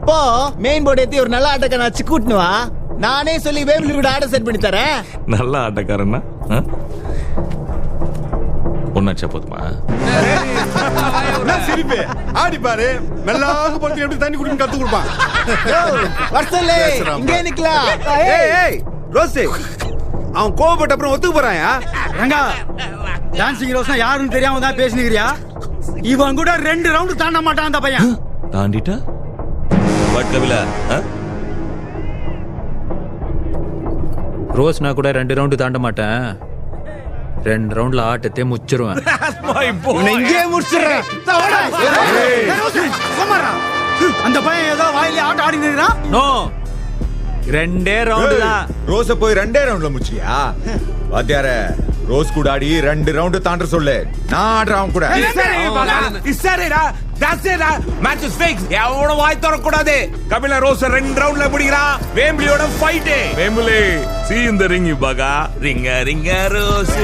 போ main board ஏத்தி ஒரு நல்ல ஆட்டக்காரன் வச்சு கூட்டுனுவா. நானே சொல்லி வேம்பிலி கூட ஆட செட் பண்ணி தரேன். நல்ல ஆட்டக்காரன்னா ஒன்னாச்சா போதுமா? சிரிப்பு ஆடி பாரு. மெல்லாக போட்டு எப்படி தண்ணி குடின்னு கத்து கொடுப்பான். வர்சலே இங்கே நிக்கலாம். ஏய் ரோஸ், அவன் கோவப்பட்ட அப்புறம் ஒத்துக்கு போறாயா? ரங்கா, டான்சிங் ரோஸ்னா யாருன்னு தெரியாம தான் பேசினிக்கிறியா? இவன் கூட 2 ரவுண்ட் தாண்ட மாட்டான் அந்த பையன். தாண்டிட்டா வாட் கபிலா? ரோஸ்னா கூட 2 ரவுண்டு தாண்ட மாட்டேன். 2 ரவுண்ட்ல ஆட்டத்தை முச்சிருவேன். இங்கே முடிச்சிடுறேன். அந்த பையன் ஏதோ வாயிலே ஆட்ட ஆடி நிற்கிறான். நோ, 2 ரவுண்டு தான். ரோஸ போய் 2 ரவுண்ட்ல முடிச்சியா? வாத்தியார, ரோஸ் கூட ஆடி 2 ரவுண்ட் தாண்ட சொல்லு. நான் ஆடுறேன் அவன் கூட. எவனோட வாய் தரக்கூடாது. கபிலா ரோஸ் 2 ரவுண்ட்ல முடிக்கிறான். வேம்பிலியோட fight. Wembley see in the ring, baga. ringa ringa rose.